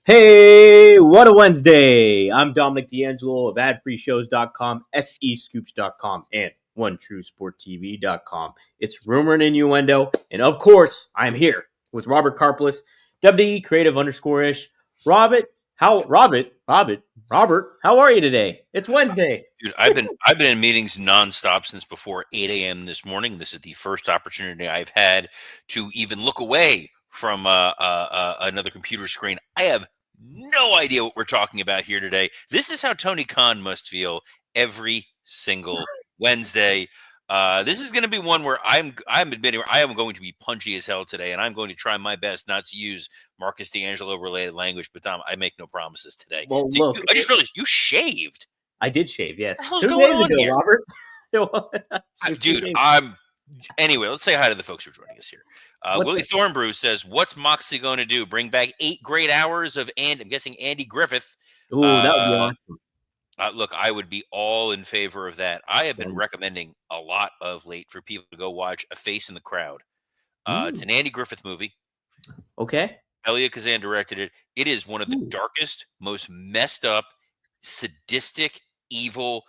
Hey, what a Wednesday! I'm Dominic D'Angelo of adfreeshows.com, SEScoops.com, and OneTrueSportTV.com. It's Rumor and Innuendo, and of course, I'm here with Robert Karplus, WE Creative _ish. Robert, how are you today? It's Wednesday. Dude, I've been in meetings nonstop since before 8 a.m. this morning. This is the first opportunity I've had to even look away from another computer screen. I have no idea what we're talking about here today. This is how Tony Khan must feel every single Wednesday. This is going to be one where I'm admitting I am going to be punchy as hell today, and I'm going to try my best not to use Marcus D'Angelo related language. But Tom, I make no promises today. Well, look, I just realized you shaved. I did shave, yes. What the hell's 2 going days on ago, here? Robert. Dude, anyway, let's say hi to the folks who are joining us here. Willie Thornbrew says, what's Moxley going to do? Bring back 8 great hours of, I'm guessing, Andy Griffith. Ooh, that would be awesome. Look, I would be all in favor of that. I have been recommending a lot of late for people to go watch A Face in the Crowd. It's an Andy Griffith movie. Okay. Elia Kazan directed it. It is one of the darkest, most messed up, sadistic, evil,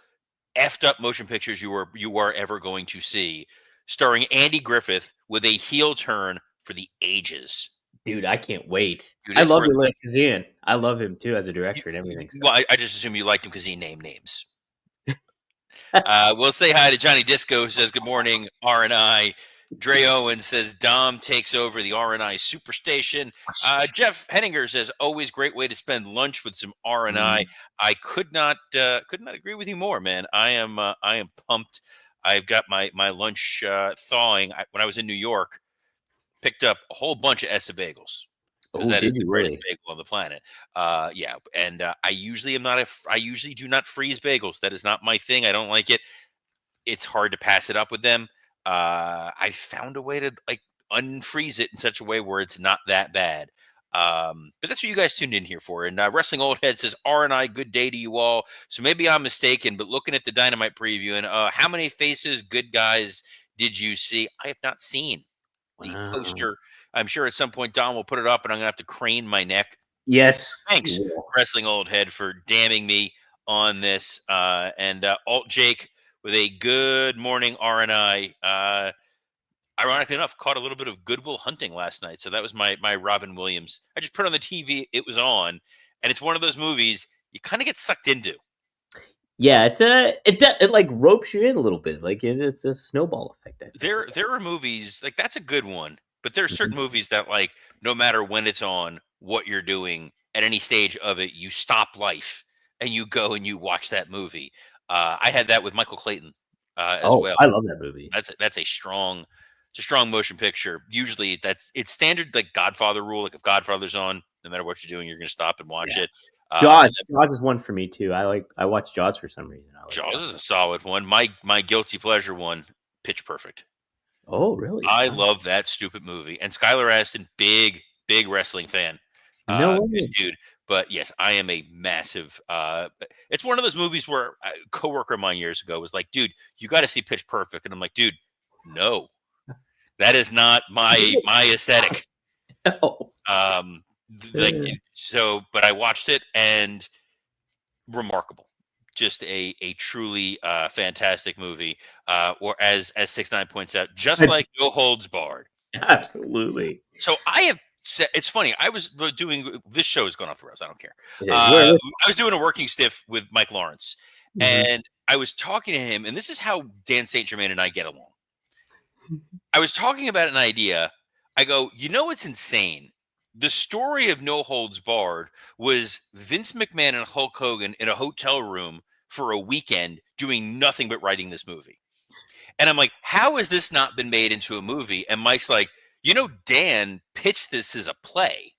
effed up motion pictures you are ever going to see, starring Andy Griffith with a heel turn for the ages. Dude, I can't wait. Dude, I love Elia Kazan. I love him too as a director and everything. So. Well, I just assume you liked him because he named names. We'll say hi to Johnny Disco, who says good morning, R&I. Dre Owen says Dom takes over the R&I SuperStation. Jeff Henninger says always great way to spend lunch with some R&I. I could not agree with you more, man. I am pumped. I've got my lunch thawing. When I was in New York, picked up a whole bunch of Essa bagels. Because that is the greatest bagel on the planet. Yeah, and I usually do not freeze bagels. That is not my thing. I don't like it. It's hard to pass it up with them. I found a way to unfreeze it in such a way where it's not that bad. But that's what you guys tuned in here for. And Wrestling Old Head says, R&I, good day to you all. So maybe I'm mistaken, but looking at the Dynamite preview and how many faces, good guys did you see? I have not seen the poster. I'm sure at some point Don will put it up and I'm going to have to crane my neck. Yes. Thanks, Wrestling Old Head, for damning me on this. And Alt Jake with a good morning R&I. Ironically enough, caught a little bit of Good Will Hunting last night. So that was my Robin Williams. I just put on the TV. It was on. And it's one of those movies you kind of get sucked into. Yeah, it like ropes you in a little bit. Like it's a snowball effect. There are movies, like that's a good one. But there are certain movies that, like, no matter when it's on, what you're doing, at any stage of it, you stop life and you go and you watch that movie. I had that with Michael Clayton as well. I love that movie. That's a strong motion picture. Usually it's standard like Godfather rule. Like if Godfather's on, no matter what you're doing, you're going to stop and watch it. Jaws is one for me too. I watch Jaws for some reason. Jaws is a solid one. My guilty pleasure one, Pitch Perfect. Oh, really? I love that stupid movie. And Skylar Astin, big wrestling fan. No way. Good dude. But yes, I am a massive. It's one of those movies where a coworker of mine years ago was like, "Dude, you got to see Pitch Perfect," and I'm like, "Dude, no, that is not my aesthetic." Oh. But I watched it and remarkable. Just a truly fantastic movie, or as 6ix9ine points out, just like No Holds Barred. Absolutely. So I have said, it's funny. I was doing, this show is going off the rails. I don't care. I was doing a working stiff with Mike Lawrence, and I was talking to him, and this is how Dan St. Germain and I get along. I was talking about an idea. I go, you know what's insane? The story of No Holds Barred was Vince McMahon and Hulk Hogan in a hotel room for a weekend doing nothing but writing this movie. And I'm like, how has this not been made into a movie? And Mike's like, you know, Dan pitched this as a play.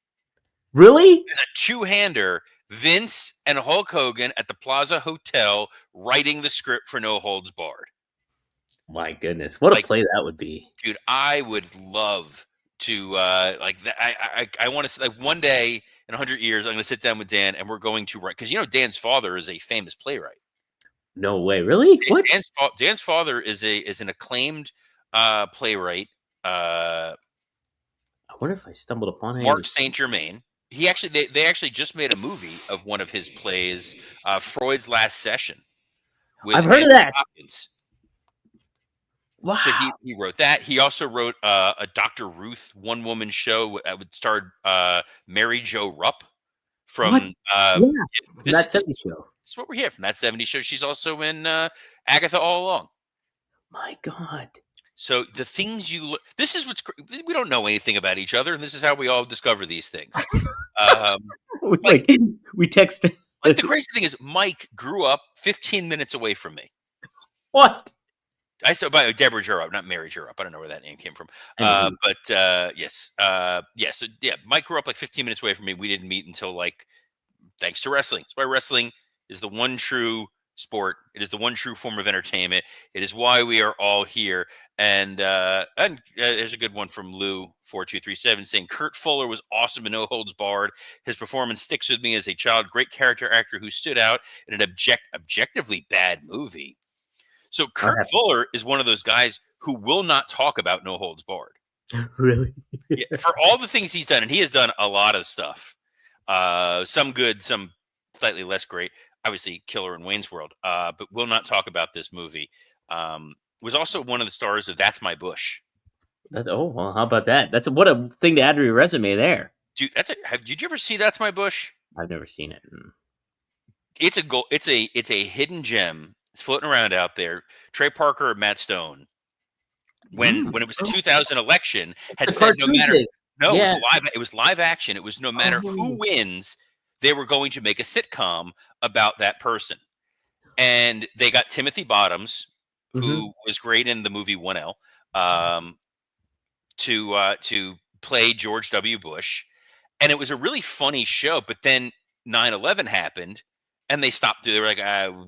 Really? It's a two-hander, Vince and Hulk Hogan at the Plaza Hotel writing the script for No Holds Barred. My goodness. What a play that would be. Dude, I would love to I want to, like, one day in 100 years I'm going to sit down with Dan and we're going to write, because you know Dan's father is a famous playwright. No way, really? What? Dan's father is an acclaimed playwright. I wonder if I stumbled upon him. Mark St. Germain. they actually just made a movie of one of his plays, Freud's Last Session, with I've heard of Anthony that. Hopkins. Wow. So he wrote that. He also wrote a Dr. Ruth one woman show that would star Mary Jo Rupp What? from Yeah. From this, that this 70s show. this is what we're here from that 70s show. She's also in Agatha All Along. My God. So the things this is we don't know anything about each other, and this is how we all discover these things. Like we text. Like the crazy thing is, Mike grew up 15 minutes away from me. What? I saw by Deborah Jurup, not Mary Jurup. I don't know where that name came from. But yes. So yeah, Mike grew up like 15 minutes away from me. We didn't meet until like thanks to wrestling. That's why wrestling is the one true sport. It is the one true form of entertainment. It is why we are all here. And there's a good one from Lou4237 saying Kurt Fuller was awesome in No Holds Barred. His performance sticks with me as a child. Great character actor who stood out in an objectively bad movie. So Kurt Fuller is one of those guys who will not talk about No Holds Barred. Really? Yeah, for all the things he's done, and he has done a lot of stuff. Some good, some slightly less great. Obviously, Killer in Wayne's World, but will not talk about this movie. Was also one of the stars of That's My Bush. Well, how about that? What a thing to add to your resume there. Dude, did you ever see That's My Bush? I've never seen it. It's a hidden gem. It's floating around out there. Trey Parker or Matt Stone, when it was the 2000 election, had said no matter it was live action. It was no matter who wins, they were going to make a sitcom about that person. And they got Timothy Bottoms, who was great in the movie 1L, to play George W. Bush. And it was a really funny show. But then 9/11 happened, and they stopped. They were like,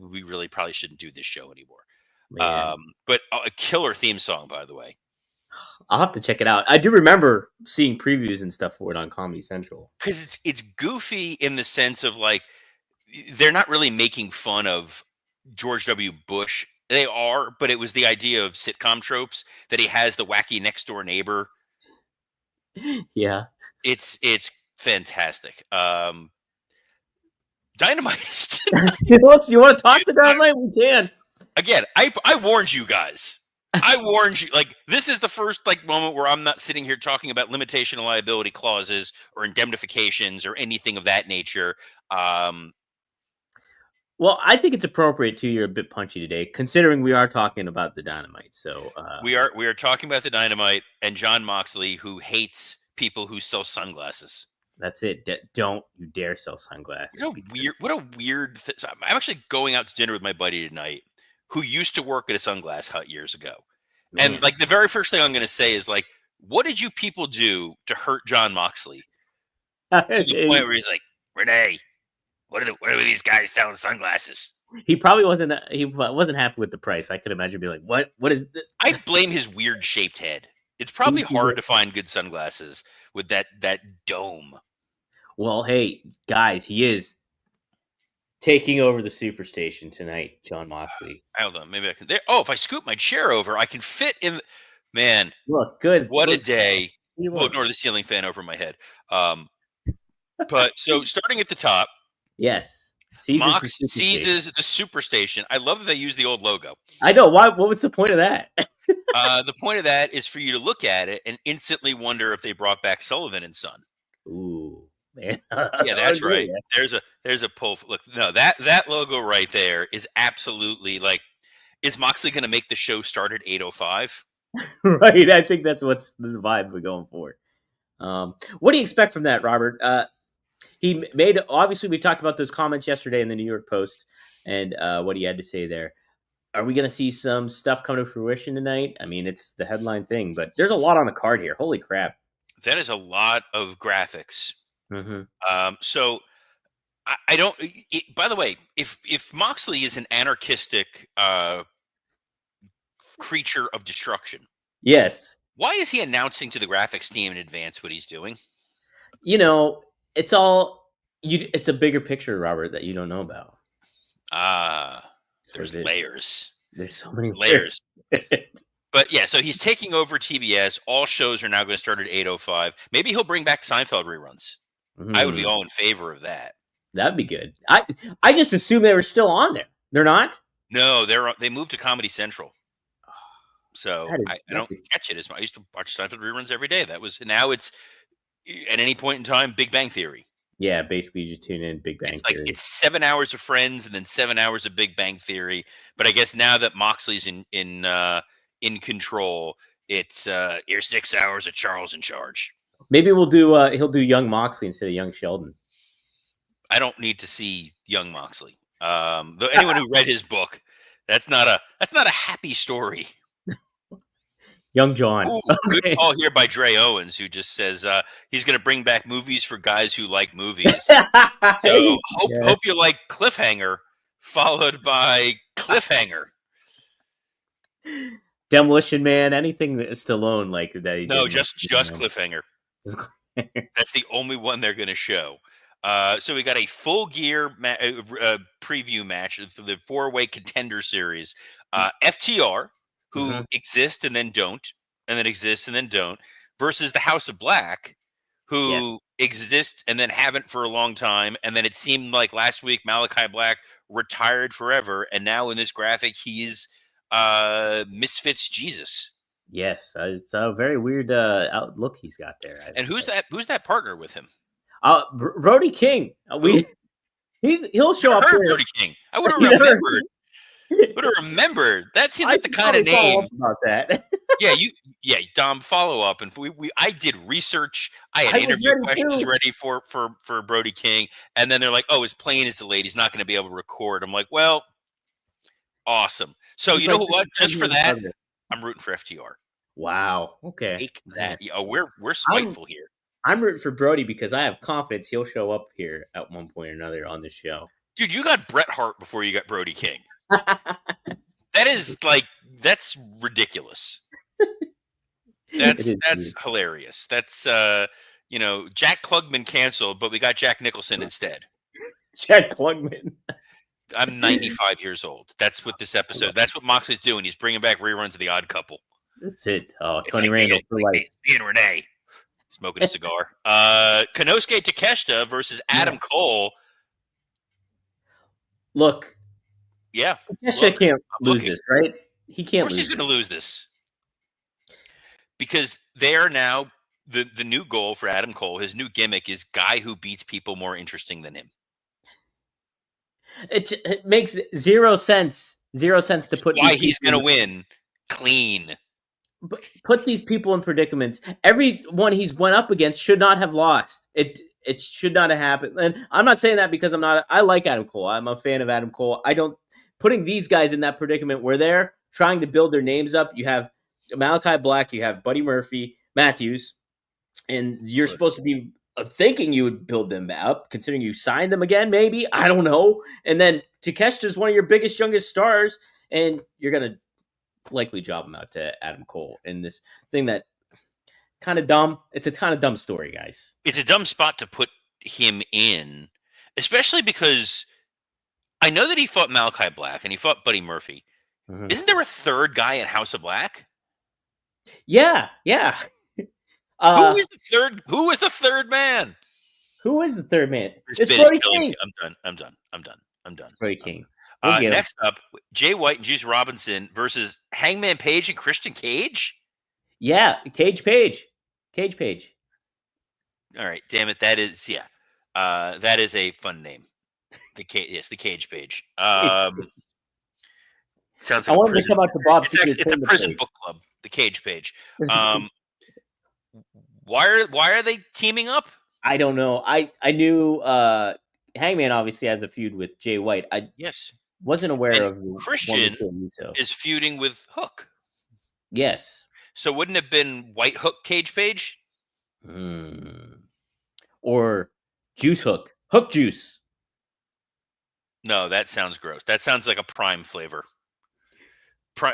we really probably shouldn't do this show anymore. But a killer theme song, by the way. I'll have to check it out. I do remember seeing previews and stuff for it on Comedy Central. Because it's goofy in the sense of like they're not really making fun of George W. Bush. They are, but it was the idea of sitcom tropes that he has the wacky next door neighbor. Yeah, it's fantastic. Dynamite. You want to talk to Dynamite? We can. Again, I warned you guys. I warned you. Like, this is the first moment where I'm not sitting here talking about limitation and liability clauses or indemnifications or anything of that nature. Well, I think it's appropriate too. You're a bit punchy today, considering we are talking about the Dynamite. So we are talking about the Dynamite and John Moxley, who hates people who sell sunglasses. That's it. Don't you dare sell sunglasses. What a weird thing. I'm actually going out to dinner with my buddy tonight, who used to work at a sunglass hut years ago. Man. And the very first thing I'm going to say is what did you people do to hurt John Moxley? To the point where he's like, Renee, what are these guys selling sunglasses? He probably wasn't. He wasn't happy with the price. I could imagine being like, "What? What is this?" I blame his weird shaped head. It's probably hard to find good sunglasses with that dome. Well, hey guys, he is taking over the SuperStation tonight, John Moxley. Hold on, maybe I can. If I scoop my chair over, I can fit in. Man, look good. What a day! We'll ignore the ceiling fan over my head. But so starting at the top, yes, Mox seizes the SuperStation. I love that they use the old logo. I know. Why? What was the point of that? The point of that is for you to look at it and instantly wonder if they brought back Sullivan and Son. Ooh. Man. Yeah, that's right. There's a pull. Look, no, that logo right there is absolutely is Moxley going to make the show start at 8:05? Right. I think that's what's the vibe we're going for. What do you expect from that, Robert? He made, obviously we talked about those comments yesterday in the New York Post and what he had to say there. Are we going to see some stuff come to fruition tonight? I mean, it's the headline thing, but there's a lot on the card here. Holy crap. That is a lot of graphics. Mm-hmm. So I don't. By the way, if Moxley is an anarchistic creature of destruction, yes, why is he announcing to the graphics team in advance what he's doing? It's all it's a bigger picture, Robert, that you don't know about. There's layers. There's so many layers. But yeah, so he's taking over TBS. All shows are now going to start at 8:05. Maybe he'll bring back Seinfeld reruns. I would be all in favor of that. That'd be good. I just assumed they were still on there. They're not? No, they moved to Comedy Central. So I don't catch it as much. I used to watch Seinfeld reruns every day. Now it's at any point in time, Big Bang Theory. Yeah, basically you just tune in Big Bang Theory. It's 7 hours of Friends and then 7 hours of Big Bang Theory. But I guess now that Moxley's in control, it's here's 6 hours of Charles in charge. Maybe we'll do he'll do young Moxley instead of young Sheldon. I don't need to see young Moxley. Though anyone who read his book, that's not a happy story. Young John. Ooh, good call here by Dre Owens, who just says he's going to bring back movies for guys who like movies. So hope you like Cliffhanger, followed by Cliffhanger. Demolition Man, anything Stallone like that. No, just Cliffhanger. That's the only one they're going to show. So we got a Full Gear preview match for the 4-way contender series. FTR, who exist and then don't, and then exist and then don't, versus the House of Black, who exist and then haven't for a long time. And then it seemed like last week Malachi Black retired forever, and now in this graphic he's Misfits Jesus. Yes, it's a very weird outlook he's got there. And who's that partner with him? Brody King. He'll show up here. Brody King. I would have remembered. That seems like the kind of name about that. Dom, follow up. And I did research. I had interview questions ready for Brody King, and then they're like, "Oh, his plane is delayed. He's not going to be able to record." I'm like, "Well, awesome." So you know what? Just for that, I'm rooting for FTR. Wow. Okay. Take that. We're spiteful here. I'm rooting for Brody because I have confidence he'll show up here at one point or another on the show. Dude, you got Bret Hart before you got Brody King. That's ridiculous. That's hilarious. That's Jack Klugman canceled, but we got Jack Nicholson instead. Jack Klugman. I'm 95 years old. That's what this episode. That's what Moxley's doing. He's bringing back reruns of The Odd Couple. That's it. Oh, Tony Randall for life. And Renee smoking a cigar. Konosuke Takeshita versus Adam Cole. Look. Yeah. Takeshita can't lose this, right? He can't lose. Of course he's going to lose this. Because they are now the new goal for Adam Cole. His new gimmick is guy who beats people more interesting than him. It makes zero sense. Zero sense to put. Why he's going to win clean. Put these people in predicaments. Everyone he's went up against should not have lost. It should not have happened. And I'm not saying that because I like Adam Cole. I'm a fan of Adam Cole. Putting these guys in that predicament where they're trying to build their names up. You have Malachi Black, you have Buddy Murphy, Matthews, and you're supposed to be thinking you would build them up, considering you signed them again, maybe. I don't know. And then Takeshita's one of your biggest, youngest stars, and you're going to likely job him out to Adam Cole in this thing that kind of dumb. It's a kind of dumb story, guys. It's a dumb spot to put him in, especially because I know that he fought Malachi Black and he fought Buddy Murphy. Mm-hmm. Isn't there a third guy in House of Black? Yeah. Who is the third? Who is the third man? Who is the third man? It's Brody King. I'm done. It's Brody King. Next up, Jay White and Juice Robinson versus Hangman Page and Christian Cage. Yeah, Cage Page. All right, damn it. That is that is a fun name. The Cage Page. Sounds like I wanted to come out to Bob. It's a prison book club. The Cage Page. Why are they teaming up? I don't know. I knew Hangman obviously has a feud with Jay White. I wasn't aware of Christian is feuding with Hook. Yes. So wouldn't it have been White Hook Cage Page? Or Juice Hook. Hook Juice. No, that sounds gross. That sounds like a Prime flavor.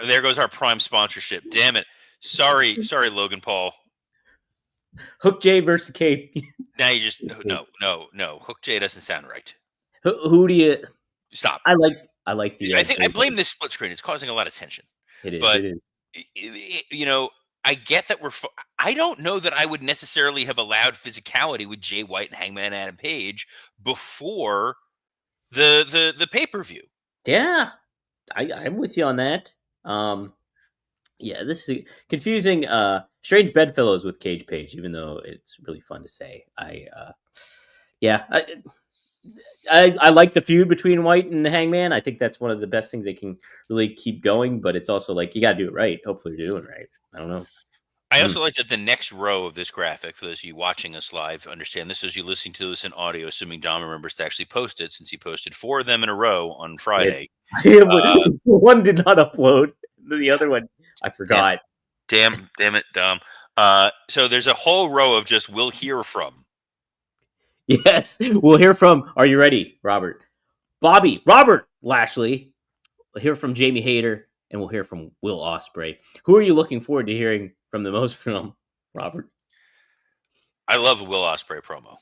There goes our Prime sponsorship. Damn it. Sorry, Logan Paul. Hook J versus Cape. Now you just no. Hook J doesn't sound right. Who do you stop? I like the. I blame this split screen. It's causing a lot of tension. It is. But it is. I get that I don't know that I would necessarily have allowed physicality with Jay White and Hangman Adam Page before the pay-per-view. Yeah, I'm with you on that. Yeah, this is confusing. Strange bedfellows with Cage Page, even though it's really fun to say. Yeah, I like the feud between White and Hangman. I think that's one of the best things they can really keep going. But it's also like you got to do it right. Hopefully, you're doing it right. I don't know. I also like that the next row of this graphic, for those of you watching us live, understand this as you listening to this in audio, assuming Dom remembers to actually post it, since he posted 4 of them in a row on Friday. One did not upload. The other one, I forgot. Damn it, Dom. So there's a whole row of just "we'll hear from." Yes, we'll hear from. Are you ready, Robert? Robert Lashley. We'll hear from Jamie Hayter, and we'll hear from Will Ospreay. Who are you looking forward to hearing from the most from, Robert? I love the Will Ospreay promo.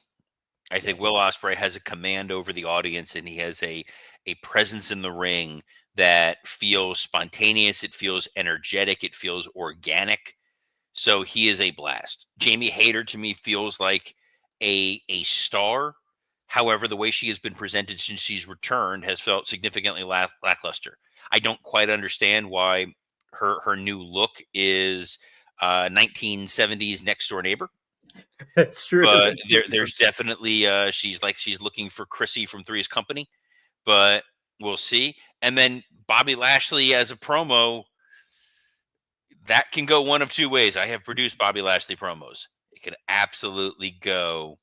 I think Will Ospreay has a command over the audience, and he has a presence in the ring that feels spontaneous. It feels energetic. It feels organic. So he is a blast. Jamie Hayter to me feels like a star. However, the way she has been presented since she's returned has felt significantly lackluster. I don't quite understand why her new look is 1970s next door neighbor. That's true. But there's definitely she's looking for Chrissy from Three's Company, but we'll see. And then Bobby Lashley as a promo, that can go one of two ways. I have produced Bobby Lashley promos. It can absolutely go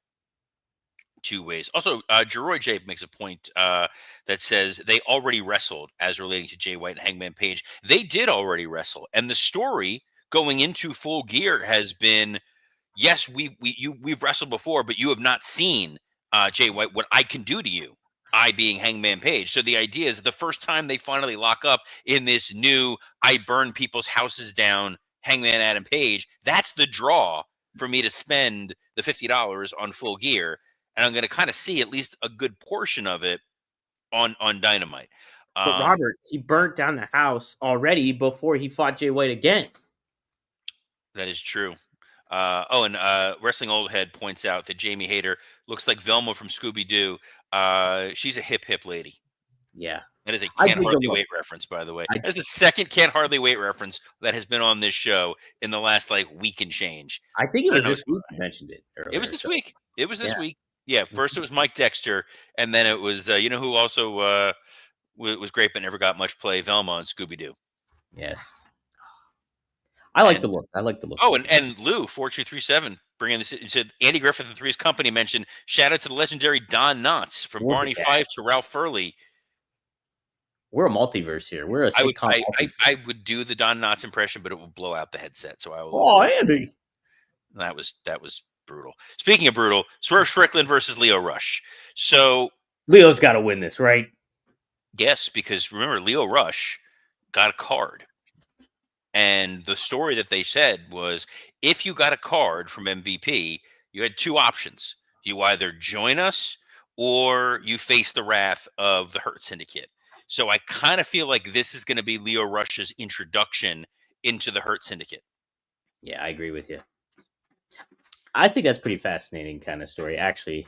two ways. Also, Jeroy J makes a point that says they already wrestled as relating to Jay White and Hangman Page. They did already wrestle, and the story going into Full Gear has been, yes, we've wrestled before, but you have not seen Jay White, what I can do to you. I being Hangman Page. So the idea is the first time they finally lock up in this new I burn people's houses down Hangman Adam Page, that's the draw for me to spend the $50 on Full Gear. And I'm going to kind of see at least a good portion of it on Dynamite. But Robert, he burnt down the house already before he fought Jay White again. That is true. And Wrestling Old Head points out that Jamie Hayter looks like Velma from Scooby-Doo. She's a hip lady. Yeah. That is a Can't Hardly Wait reference, by the way. That's the second Can't Hardly Wait reference that has been on this show in the last week and change. I think it was this week you mentioned it earlier. It was this week. It was this week. Yeah, first it was Mike Dexter, and then it was, you know who also was great but never got much play, Velma on Scooby-Doo. Yes. I like the look. Oh, and Lou 4237 bringing this. It said Andy Griffith and Three's Company mentioned shout out to the legendary Don Knotts from Barney Fife to Ralph Furley. We're a multiverse here. We're a sitcom. I would do the Don Knotts impression, but it will blow out the headset. So I will. Oh, Andy. That was brutal. Speaking of brutal, Swerve Strickland versus Leo Rush. So Leo's got to win this, right? Yes, because remember, Leo Rush got a card. And the story that they said was, if you got a card from MVP, you had two options. You either join us or you face the wrath of the Hurt Syndicate. So I kind of feel like this is going to be Leo Rush's introduction into the Hurt Syndicate. Yeah, I agree with you. I think that's pretty fascinating kind of story, actually,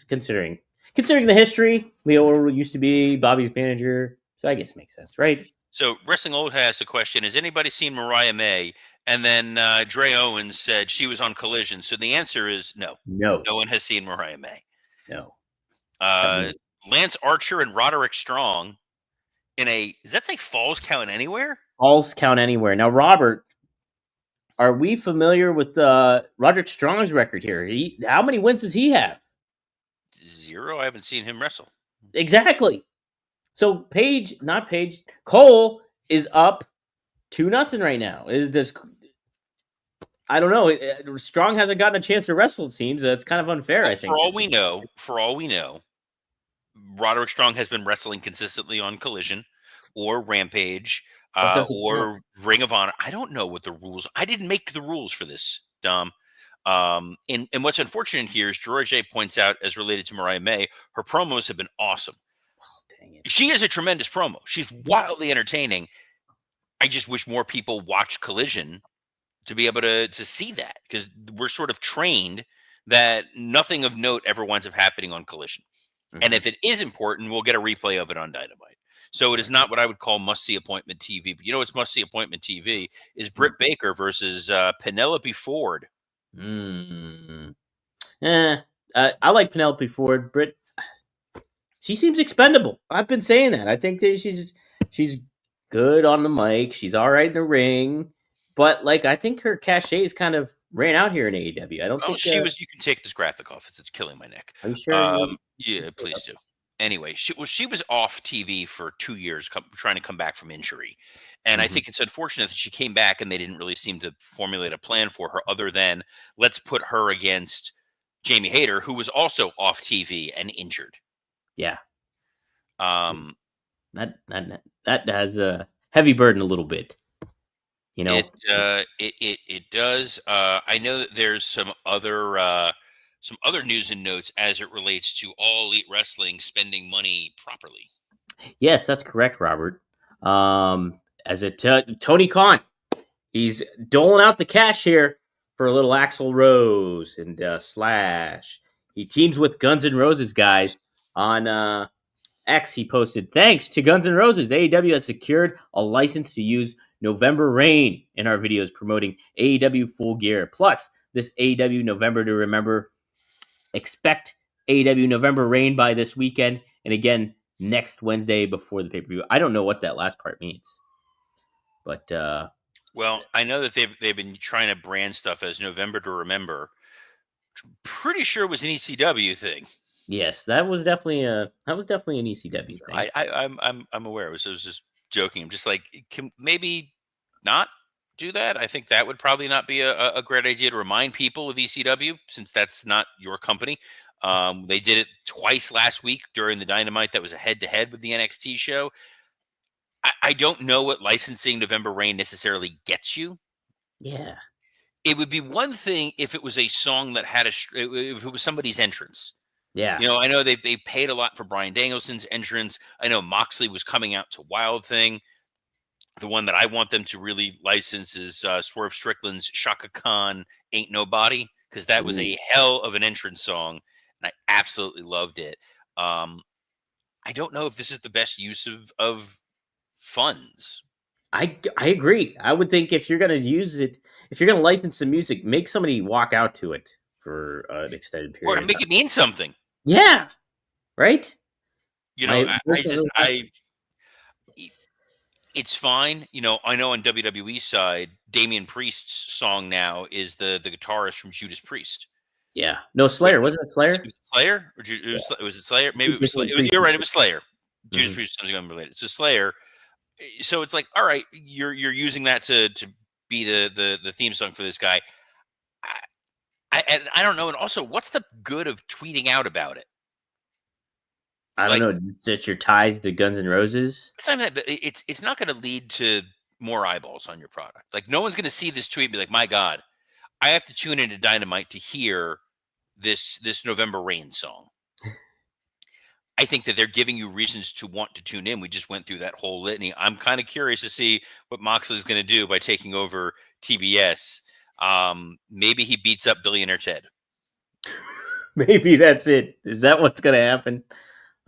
considering the history. Leo used to be Bobby's manager, so I guess it makes sense, right? So Wrestling Old has a question. Has anybody seen Mariah May? And then Dre Owens said she was on Collision. So the answer is no. No. No one has seen Mariah May. No. Lance Archer and Roderick Strong does that say Falls Count Anywhere? Falls Count Anywhere. Now, Robert, are we familiar with Roderick Strong's record here? How many wins does he have? 0. I haven't seen him wrestle. Exactly. So Cole is up 2-0 right now. I don't know. Strong hasn't gotten a chance to wrestle. It seems that's kind of unfair. I think. For all we know, Roderick Strong has been wrestling consistently on Collision or Rampage or Ring of Honor. I don't know what the rules. I didn't make the rules for this, Dom. And what's unfortunate here is George A points out, as related to Mariah May, her promos have been awesome. She is a tremendous promo. She's wildly entertaining. I just wish more people watch Collision to be able to see that, because we're sort of trained that nothing of note ever winds up happening on Collision. And if it is important, we'll get a replay of it on Dynamite. So it is not what I would call must-see appointment TV. But you know what's must-see appointment TV is Britt Baker versus Penelope Ford. I like Penelope Ford. Britt, she seems expendable. I've been saying that. I think that she's good on the mic. She's all right in the ring. But, like, I think her cachet is kind of ran out here in AEW. I don't think she was. You can take this graphic off. It's killing my neck. Are you sure? Yeah, please do. Anyway, she was off TV for 2 years, trying to come back from injury, and I think it's unfortunate that she came back and they didn't really seem to formulate a plan for her, other than let's put her against Jamie Hayter, who was also off TV and injured. Yeah. That has a heavy burden a little bit. You know, it does. I know that there's some other news and notes as it relates to All Elite Wrestling spending money properly. Yes, that's correct, Robert. Tony Khan, he's doling out the cash here for a little Axl Rose and Slash. He teams with Guns N' Roses guys on X. He posted, "Thanks to Guns N' Roses, AEW has secured a license to use November Rain in our videos promoting AEW Full Gear. Plus, this AEW November to Remember. Expect AEW November Rain by this weekend, and again next Wednesday before the pay-per-view." I don't know what that last part means, but well, I know that they've been trying to brand stuff as November to Remember. Pretty sure it was an ECW thing. Yes, that was definitely an ECW thing. I'm aware. I was just joking. I'm just like, can maybe not do that. I think that would probably not be a great idea to remind people of ECW, since that's not your company. They did it twice last week during the Dynamite that was a head-to-head with the NXT show. I don't know what licensing November Rain necessarily gets you. Yeah. It would be one thing if it was a song that had if it was somebody's entrance. Yeah. You know, I know they paid a lot for Bryan Danielson's entrance. I know Moxley was coming out to Wild Thing. The one that I want them to really license is Swerve Strickland's Shaka Khan Ain't Nobody, because that was a hell of an entrance song, and I absolutely loved it. I don't know if this is the best use of funds. I agree. I would think if you're going to use it, if you're going to license the music, make somebody walk out to it for an extended period. Or make it mean something. Yeah. Right? You know, it's fine. You know, I know on WWE's side, Damian Priest's song now is the guitarist from Judas Priest. Yeah. No, Slayer. Wasn't it Slayer? Was it Slayer? Or was it Slayer? Maybe it was Slayer. You're right. It was Slayer. Judas Priest is something unrelated. So Slayer. So it's like, all right, you're using that to be the theme song for this guy. I don't know. And also, what's the good of tweeting out about it? I don't know. Set your ties to Guns N' Roses. It's not going to lead to more eyeballs on your product. Like, no one's going to see this tweet and be like, my God, I have to tune into Dynamite to hear this November Rain song. I think that they're giving you reasons to want to tune in. We just went through that whole litany. I'm kind of curious to see what Moxley is going to do by taking over TBS. Maybe he beats up Billionaire Ted. Maybe that's it. Is that what's going to happen?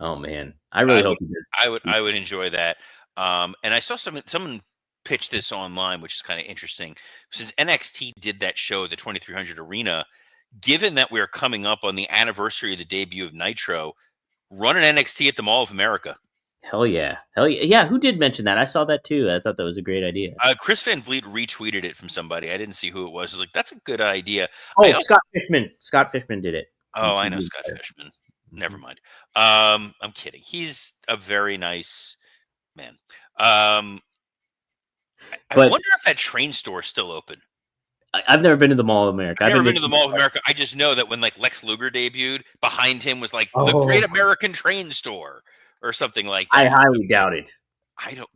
Oh man, I really hope he does. I would enjoy that. And I saw someone pitch this online, which is kind of interesting. Since NXT did that show, the 2300 Arena, given that we're coming up on the anniversary of the debut of Nitro, run an NXT at the Mall of America. Hell yeah. Yeah, who did mention that? I saw that too. I thought that was a great idea. Chris Van Vliet retweeted it from somebody. I didn't see who it was. I was like, that's a good idea. Oh, Scott Fishman. Scott Fishman did it. Oh, I know Scott Fishman. Never mind. I'm kidding. He's a very nice man. I wonder if that train store is still open. I've never been to the Mall of America. I've never been to the Mall of America. I just know that when like Lex Luger debuted, behind him was like the Great American Train Store or something like that. I highly doubt it.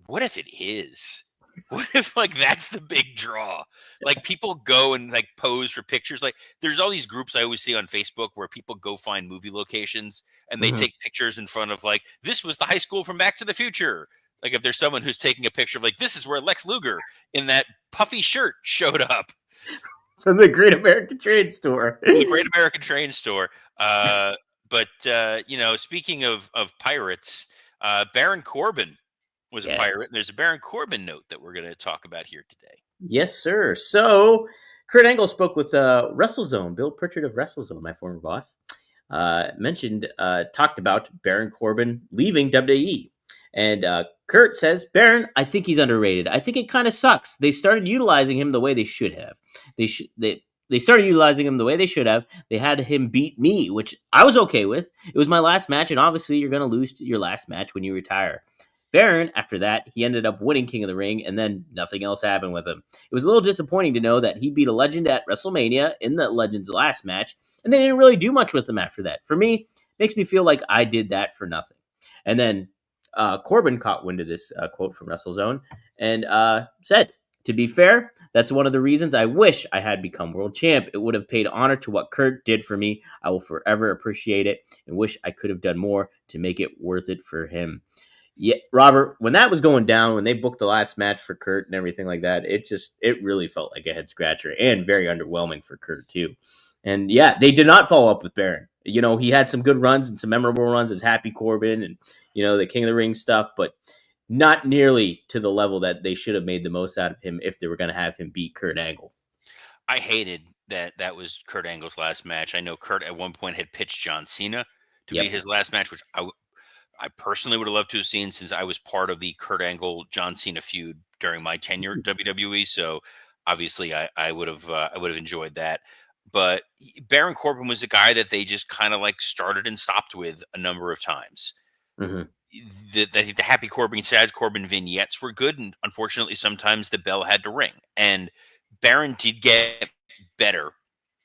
What if it is? What if like that's the big draw? Like people go and like pose for pictures. Like there's all these groups I always see on Facebook where people go find movie locations and they take pictures in front of like, this was the high school from Back to the Future. Like if there's someone who's taking a picture of like, this is where Lex Luger in that puffy shirt showed up. from the Great American Trade Store. From the Great American Train Store. But speaking of pirates, Baron Corbin was a pirate. Yes. And there's a Baron Corbin note that we're going to talk about here today. Yes, sir. So Kurt Angle spoke with WrestleZone, Bill Pritchard of WrestleZone, my former boss. Talked about Baron Corbin leaving WWE. And Kurt says, Baron, I think he's underrated. I think it kind of sucks. They started utilizing him the way they should have. They started utilizing him the way they should have. They had him beat me, which I was okay with. It was my last match, and obviously you're going to lose your last match when you retire. Baron, after that, he ended up winning King of the Ring, and then nothing else happened with him. It was a little disappointing to know that he beat a legend at WrestleMania in the Legend's last match, and they didn't really do much with him after that. For me, makes me feel like I did that for nothing. And then Corbin caught wind of this quote from WrestleZone and said, to be fair, that's one of the reasons I wish I had become world champ. It would have paid honor to what Kurt did for me. I will forever appreciate it and wish I could have done more to make it worth it for him. Yeah, Robert, when that was going down, when they booked the last match for Kurt and everything like that, it really felt like a head scratcher and very underwhelming for Kurt too. And yeah, they did not follow up with Baron. You know, he had some good runs and some memorable runs as Happy Corbin and, you know, the King of the Ring stuff, but not nearly to the level that they should have made the most out of him if they were going to have him beat Kurt Angle. I hated that was Kurt Angle's last match. I know Kurt at one point had pitched John Cena to be his last match, which I personally would have loved to have seen since I was part of the Kurt Angle John Cena feud during my tenure at WWE. So obviously I would have enjoyed that. But Baron Corbin was a guy that they just kind of like started and stopped with a number of times. Mm-hmm. The Happy Corbin, Sad Corbin vignettes were good, and unfortunately sometimes the bell had to ring. And Baron did get better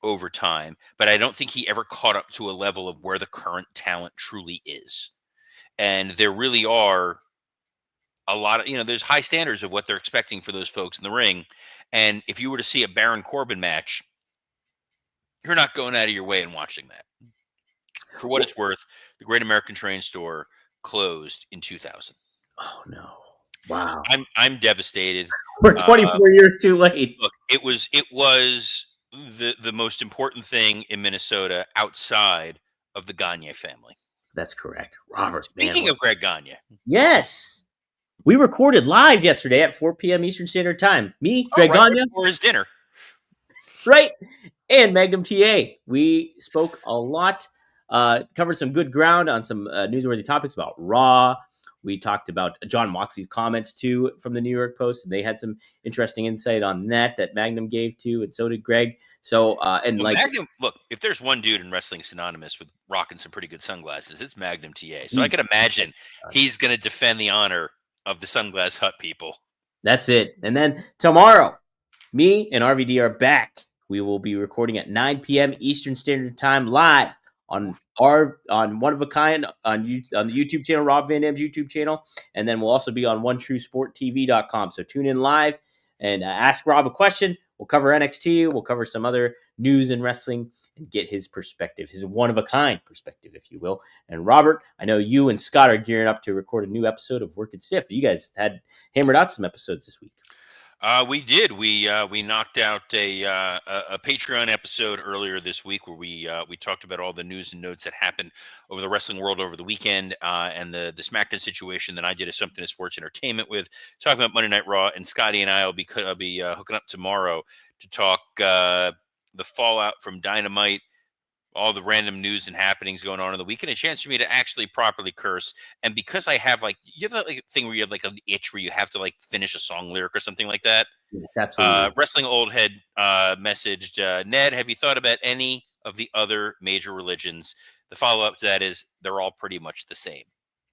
over time, but I don't think he ever caught up to a level of where the current talent truly is. And there really are a lot of, there's high standards of what they're expecting for those folks in the ring. And if you were to see a Baron Corbin match, you're not going out of your way and watching that. For what it's worth, the Great American Train Store closed in 2000. Oh no. Wow. I'm devastated. We're 24 years too late. Look, it was the most important thing in Minnesota outside of the Gagne family. That's correct. Robert. Speaking of Greg Gagne. Yes. We recorded live yesterday at 4 p.m. Eastern Standard Time. Me, Greg Gagne. For his dinner. Right. And Magnum TA. We spoke a lot, covered some good ground on some newsworthy topics about Raw. We talked about John Moxley's comments, too, from the New York Post, and they had some interesting insight on that Magnum gave, too, and so did Greg. So, Magnum, look, if there's one dude in Wrestling Synonymous with rocking some pretty good sunglasses, it's Magnum TA. So I can imagine he's going to defend the honor of the Sunglass Hut people. That's it. And then tomorrow, me and RVD are back. We will be recording at 9 p.m. Eastern Standard Time live on One of a Kind on the YouTube channel, Rob Van Dam's YouTube channel, and then we'll also be on OneTrueSportTV.com. So tune in live and ask Rob a question. We'll cover NXT. We'll cover some other news in wrestling and get his perspective, his one-of-a-kind perspective, if you will. And Robert, I know you and Scott are gearing up to record a new episode of Workin' Stiff. You guys had hammered out some episodes this week. We did. We knocked out a Patreon episode earlier this week where we talked about all the news and notes that happened over the wrestling world over the weekend and the SmackDown situation that I did as Something to Sports Entertainment with, talking about Monday Night Raw. And Scotty and I will be hooking up tomorrow to talk the fallout from Dynamite, all the random news and happenings going on in the week, and a chance for me to actually properly curse. And because I have you have that thing where you have an itch where you have to finish a song lyric or something like that. Yes, absolutely. Wrestling Old Head messaged, Ned, have you thought about any of the other major religions? The follow-up to that is they're all pretty much the same.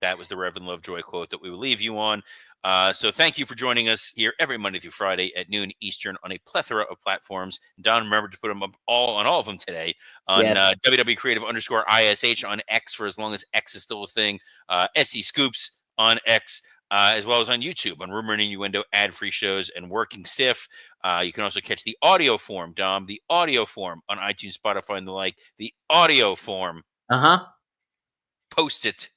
That was the Reverend Lovejoy quote that we will leave you on. So thank you for joining us here every Monday through Friday at noon Eastern on a plethora of platforms. Don, remember to put them up on all of them today on WWE Creative _ISH on X for as long as X is still a thing. SE Scoops on X, as well as on YouTube on Rumor and Innuendo ad-free shows and Working Stiff. You can also catch the audio form, Dom, the audio form on iTunes, Spotify, and the like. The audio form. Post it.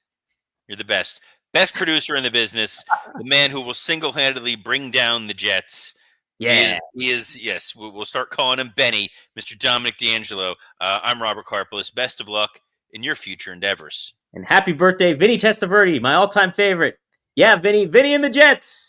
You're the best. Best producer in the business, the man who will single-handedly bring down the Jets. Yeah. He is. Yes, we'll start calling him Benny, Mr. Dominic D'Angelo. I'm Robert Karpolis. Best of luck in your future endeavors. And happy birthday, Vinny Testaverde, my all-time favorite. Yeah, Vinny and the Jets.